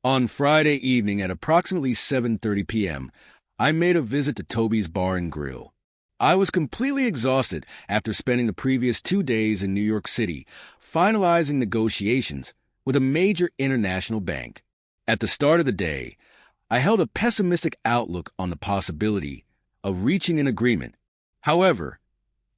On Friday evening at approximately 7:30 p.m., I made a visit to Toby's Bar and Grill. I was completely exhausted after spending the previous 2 days in New York City, finalizing negotiations with a major international bank. At the start of the day, I held a pessimistic outlook on the possibility of reaching an agreement. However,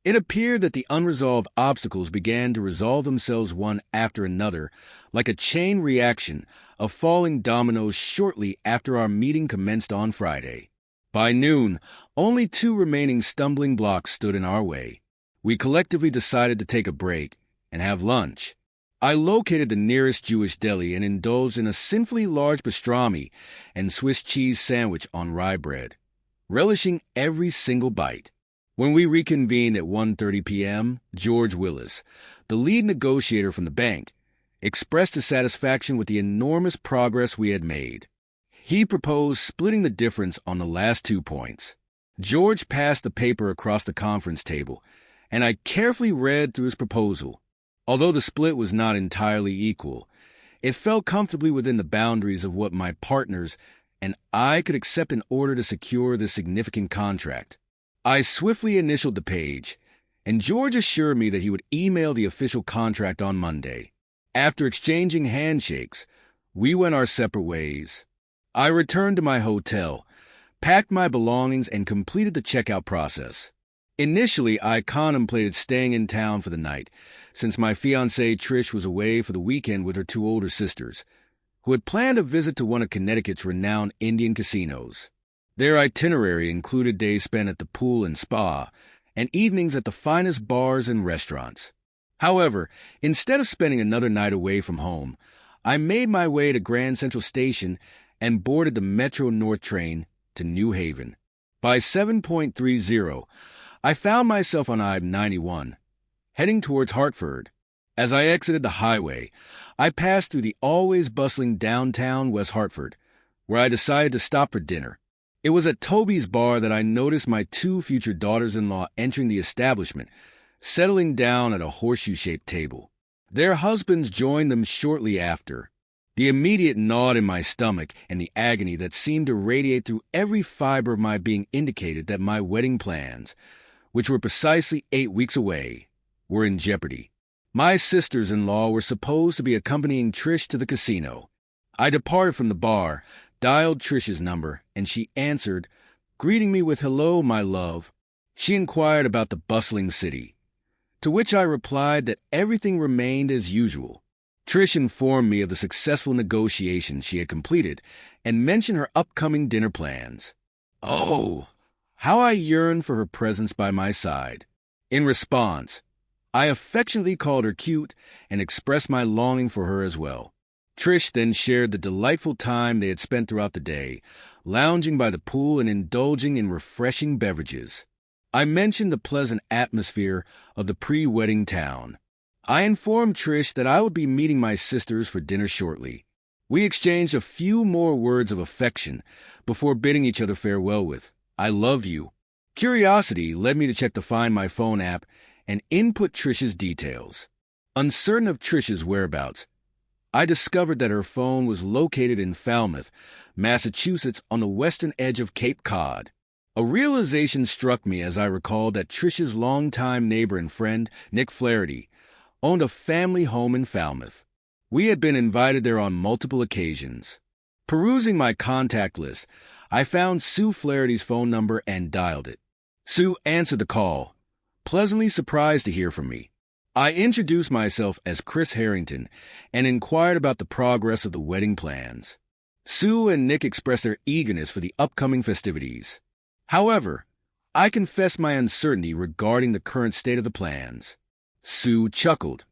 it appeared that the unresolved obstacles began to resolve themselves one after another, like a chain reaction of falling dominoes shortly after our meeting commenced on Friday. By noon, only 2 remaining stumbling blocks stood in our way. We collectively decided to take a break and have lunch. I located the nearest Jewish deli and indulged in a sinfully large pastrami and Swiss cheese sandwich on rye bread, relishing every single bite. When we reconvened at 1:30 p.m., George Willis, the lead negotiator from the bank, expressed his satisfaction with the enormous progress we had made. He proposed splitting the difference on the last 2 points. George passed the paper across the conference table, and I carefully read through his proposal. Although the split was not entirely equal, it fell comfortably within the boundaries of what my partners and I could accept in order to secure this significant contract. I swiftly initialed the page, and George assured me that he would email the official contract on Monday. After exchanging handshakes, we went our separate ways. I returned to my hotel, packed my belongings, and completed the checkout process. Initially, I contemplated staying in town for the night, since my fiancée Trish was away for the weekend with her 2 older sisters, who had planned a visit to one of Connecticut's renowned Indian casinos. Their itinerary included days spent at the pool and spa, and evenings at the finest bars and restaurants. However, instead of spending another night away from home, I made my way to Grand Central Station and boarded the Metro North train to New Haven. By 7:30, I found myself on I-91, heading towards Hartford. As I exited the highway, I passed through the always bustling downtown West Hartford, where I decided to stop for dinner. It was at Toby's Bar that I noticed my 2 future daughters-in-law entering the establishment, settling down at a horseshoe-shaped table. Their husbands joined them shortly after. The immediate gnawed in my stomach and the agony that seemed to radiate through every fiber of my being indicated that my wedding plans, which were precisely 8 weeks away, were in jeopardy. My sisters-in-law were supposed to be accompanying Trish to the casino. I departed from the bar, dialed Trish's number, and she answered, greeting me with "Hello, my love." She inquired about the bustling city, to which I replied that everything remained as usual. Trish informed me of the successful negotiations she had completed and mentioned her upcoming dinner plans. Oh, how I yearned for her presence by my side. In response, I affectionately called her cute and expressed my longing for her as well. Trish then shared the delightful time they had spent throughout the day, lounging by the pool and indulging in refreshing beverages. I mentioned the pleasant atmosphere of the pre-wedding town. I informed Trish that I would be meeting my sisters for dinner shortly. We exchanged a few more words of affection before bidding each other farewell with, "I love you." Curiosity led me to check the Find My Phone app and input Trish's details. Uncertain of Trish's whereabouts, I discovered that her phone was located in Falmouth, Massachusetts, on the western edge of Cape Cod. A realization struck me as I recalled that Trish's longtime neighbor and friend, Nick Flaherty, owned a family home in Falmouth. We had been invited there on multiple occasions. Perusing my contact list, I found Sue Flaherty's phone number and dialed it. Sue answered the call, pleasantly surprised to hear from me. I introduced myself as Chris Harrington and inquired about the progress of the wedding plans. Sue and Nick expressed their eagerness for the upcoming festivities. However, I confessed my uncertainty regarding the current state of the plans. Sue chuckled,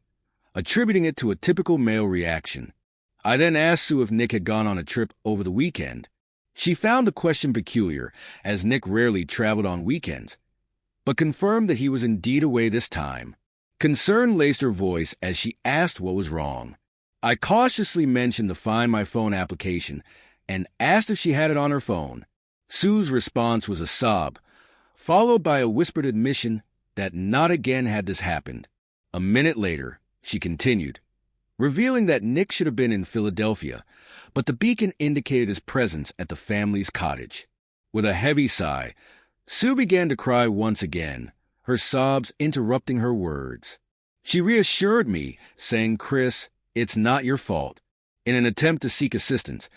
attributing it to a typical male reaction. I then asked Sue if Nick had gone on a trip over the weekend. She found the question peculiar, as Nick rarely traveled on weekends, but confirmed that he was indeed away this time. Concern laced her voice as she asked what was wrong. I cautiously mentioned the Find My Phone application and asked if she had it on her phone. Sue's response was a sob, followed by a whispered admission that not again had this happened. A minute later, she continued, revealing that Nick should have been in Philadelphia, but the beacon indicated his presence at the family's cottage. With a heavy sigh, Sue began to cry once again, her sobs interrupting her words. She reassured me, saying, "Chris, it's not your fault." In an attempt to seek assistance,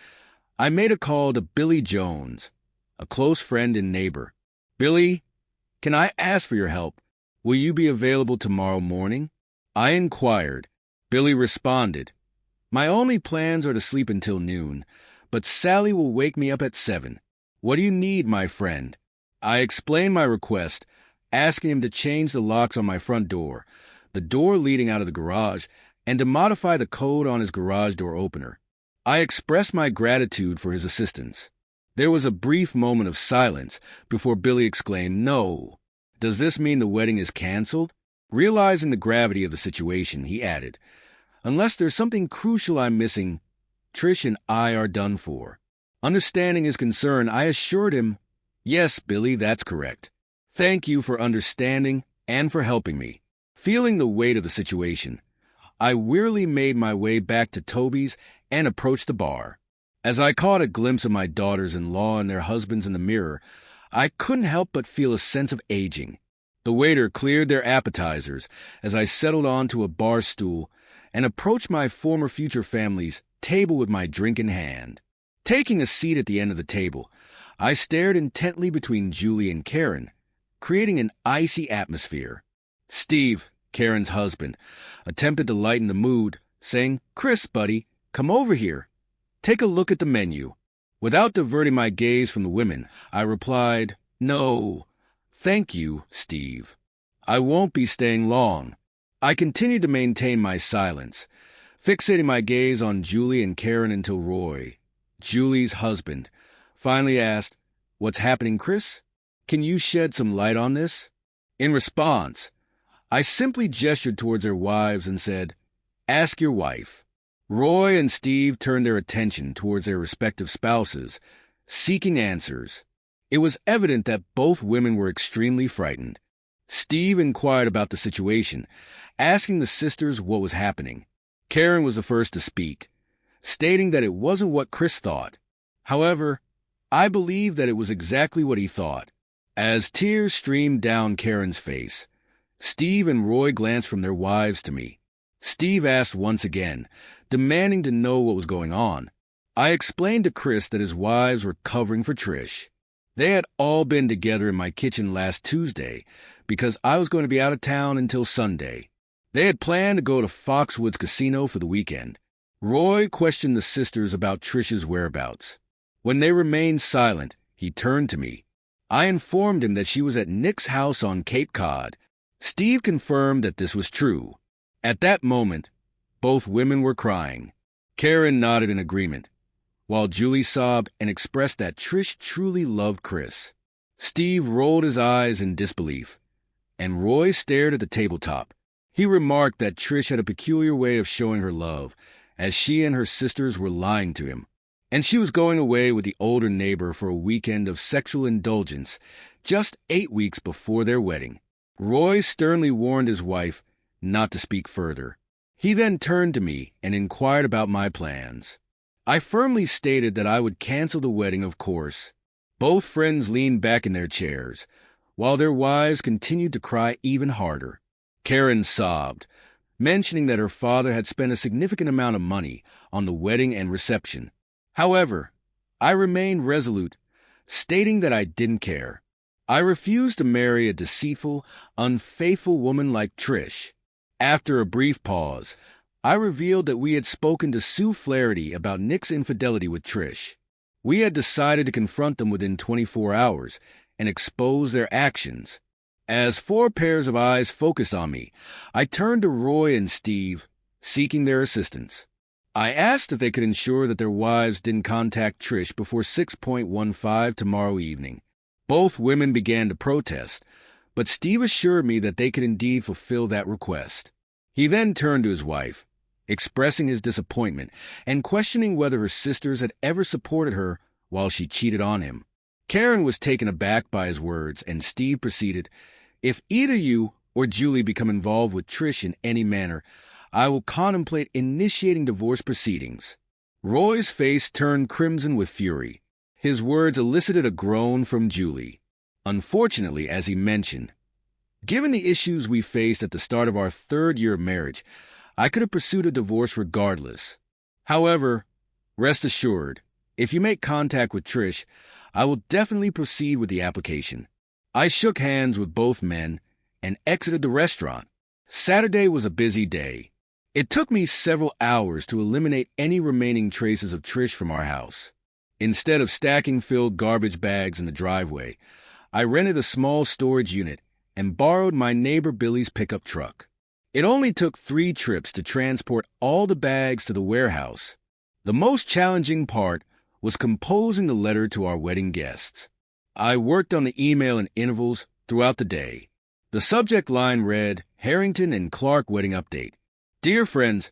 I made a call to Billy Jones, a close friend and neighbor. "Billy, can I ask for your help? Will you be available tomorrow morning?" I inquired. Billy responded, "My only plans are to sleep until noon, but Sally will wake me up at 7. What do you need, my friend?" I explained my request, asking him to change the locks on my front door, the door leading out of the garage, and to modify the code on his garage door opener. I expressed my gratitude for his assistance. There was a brief moment of silence before Billy exclaimed, "No. Does this mean the wedding is canceled?" Realizing the gravity of the situation, he added, "Unless there's something crucial I'm missing, Trish and I are done for." Understanding his concern, I assured him, "Yes, Billy, that's correct. Thank you for understanding and for helping me." Feeling the weight of the situation, I wearily made my way back to Toby's and approached the bar. As I caught a glimpse of my daughters-in-law and their husbands in the mirror, I couldn't help but feel a sense of aging. The waiter cleared their appetizers as I settled onto a bar stool and approached my former future family's table with my drink in hand. Taking a seat at the end of the table, I stared intently between Julie and Karen, creating an icy atmosphere. Steve, Karen's husband, attempted to lighten the mood, saying, "Chris, buddy, come over here. Take a look at the menu." Without diverting my gaze from the women, I replied, "No, thank you, Steve. I won't be staying long." I continued to maintain my silence, fixating my gaze on Julie and Karen until Roy, Julie's husband, finally asked, "What's happening, Chris? Can you shed some light on this?" In response, I simply gestured towards their wives and said, "Ask your wife." Roy and Steve turned their attention towards their respective spouses, seeking answers. It was evident that both women were extremely frightened. Steve inquired about the situation, asking the sisters what was happening. Karen was the first to speak, stating that it wasn't what Chris thought. However, I believe that it was exactly what he thought. As tears streamed down Karen's face, Steve and Roy glanced from their wives to me. Steve asked once again, demanding to know what was going on. I explained to Chris that his wives were covering for Trish. They had all been together in my kitchen last Tuesday because I was going to be out of town until Sunday. They had planned to go to Foxwoods Casino for the weekend. Roy questioned the sisters about Trish's whereabouts. When they remained silent, he turned to me. I informed him that she was at Nick's house on Cape Cod. Steve confirmed that this was true. At that moment, both women were crying. Karen nodded in agreement, while Julie sobbed and expressed that Trish truly loved Chris. Steve rolled his eyes in disbelief, and Roy stared at the tabletop. He remarked that Trish had a peculiar way of showing her love, as she and her sisters were lying to him, and she was going away with the older neighbor for a weekend of sexual indulgence just 8 weeks before their wedding. Roy sternly warned his wife not to speak further. He then turned to me and inquired about my plans. I firmly stated that I would cancel the wedding, of course. Both friends leaned back in their chairs, while their wives continued to cry even harder. Karen sobbed, mentioning that her father had spent a significant amount of money on the wedding and reception. However, I remained resolute, stating that I didn't care. I refused to marry a deceitful, unfaithful woman like Trish. After a brief pause, I revealed that we had spoken to Sue Flaherty about Nick's infidelity with Trish. We had decided to confront them within 24 hours and expose their actions. As 4 pairs of eyes focused on me, I turned to Roy and Steve, seeking their assistance. I asked if they could ensure that their wives didn't contact Trish before 6:15 tomorrow evening. Both women began to protest, but Steve assured me that they could indeed fulfill that request. He then turned to his wife, expressing his disappointment and questioning whether her sisters had ever supported her while she cheated on him. Karen was taken aback by his words, and Steve proceeded, "If either you or Julie become involved with Trish in any manner, I will contemplate initiating divorce proceedings." Roy's face turned crimson with fury. His words elicited a groan from Julie. Unfortunately, as he mentioned, given the issues we faced at the start of our third year of marriage, I could have pursued a divorce regardless. However, rest assured, if you make contact with Trish, I will definitely proceed with the application. I shook hands with both men and exited the restaurant. Saturday was a busy day. It took me several hours to eliminate any remaining traces of Trish from our house. Instead of stacking filled garbage bags in the driveway, I rented a small storage unit and borrowed my neighbor Billy's pickup truck. It only took 3 trips to transport all the bags to the warehouse. The most challenging part was composing the letter to our wedding guests. I worked on the email in intervals throughout the day. The subject line read, "Harrington and Clark Wedding Update." Dear friends,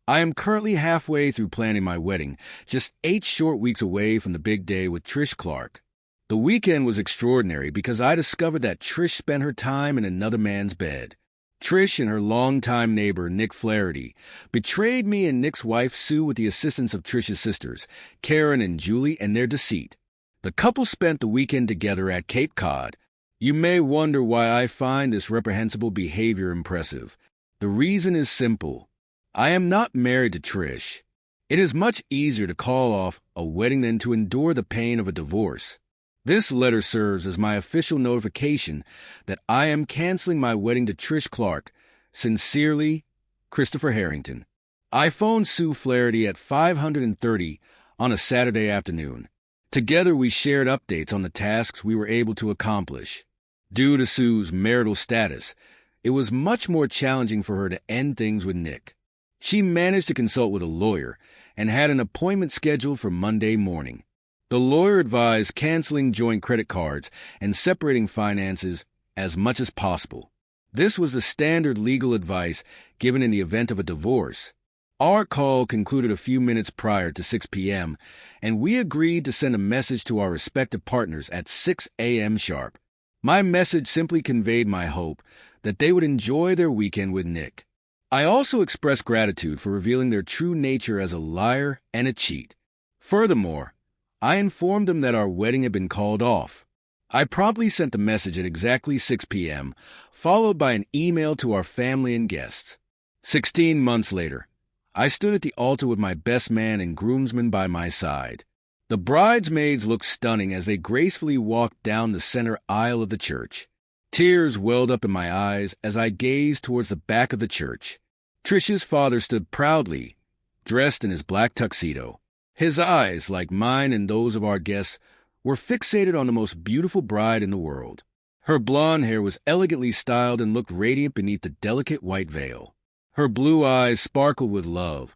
I am currently halfway through planning my wedding, just 8 short weeks away from the big day with Trish Clark. The weekend was extraordinary because I discovered that Trish spent her time in another man's bed. Trish and her longtime neighbor, Nick Flaherty, betrayed me and Nick's wife, Sue, with the assistance of Trish's sisters, Karen and Julie, and their deceit. The couple spent the weekend together at Cape Cod. You may wonder why I find this reprehensible behavior impressive. The reason is simple. I am not married to Trish. It is much easier to call off a wedding than to endure the pain of a divorce. This letter serves as my official notification that I am canceling my wedding to Trish Clark. Sincerely, Christopher Harrington. I phoned Sue Flaherty at 5:30 on a Saturday afternoon. Together we shared updates on the tasks we were able to accomplish. Due to Sue's marital status, it was much more challenging for her to end things with Nick. She managed to consult with a lawyer and had an appointment scheduled for Monday morning. The lawyer advised canceling joint credit cards and separating finances as much as possible. This was the standard legal advice given in the event of a divorce. Our call concluded a few minutes prior to 6 p.m., and we agreed to send a message to our respective partners at 6 a.m. sharp. My message simply conveyed my hope that they would enjoy their weekend with Nick. I also expressed gratitude for revealing their true nature as a liar and a cheat. Furthermore, I informed them that our wedding had been called off. I promptly sent the message at exactly 6 p.m., followed by an email to our family and guests. 16 months later, I stood at the altar with my best man and groomsmen by my side. The bridesmaids looked stunning as they gracefully walked down the center aisle of the church. Tears welled up in my eyes as I gazed towards the back of the church. Trish's father stood proudly, dressed in his black tuxedo. His eyes, like mine and those of our guests, were fixated on the most beautiful bride in the world. Her blonde hair was elegantly styled and looked radiant beneath the delicate white veil. Her blue eyes sparkled with love,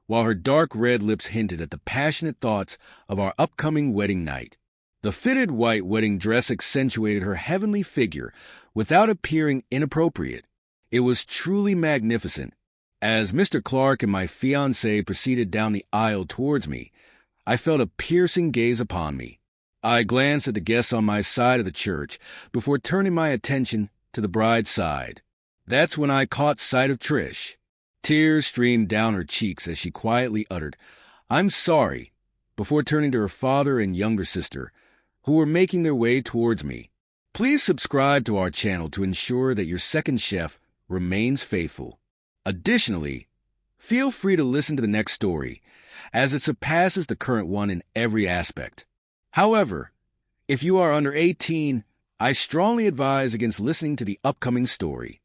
while her dark red lips hinted at the passionate thoughts of our upcoming wedding night. The fitted white wedding dress accentuated her heavenly figure without appearing inappropriate. It was truly magnificent. As Mr. Clark and my fiancé proceeded down the aisle towards me, I felt a piercing gaze upon me. I glanced at the guests on my side of the church before turning my attention to the bride's side. That's when I caught sight of Trish. Tears streamed down her cheeks as she quietly uttered, "I'm sorry," before turning to her father and younger sister, who were making their way towards me. Please subscribe to our channel to ensure that your second chef remains faithful. Additionally, feel free to listen to the next story, as it surpasses the current one in every aspect. However, if you are under 18, I strongly advise against listening to the upcoming story.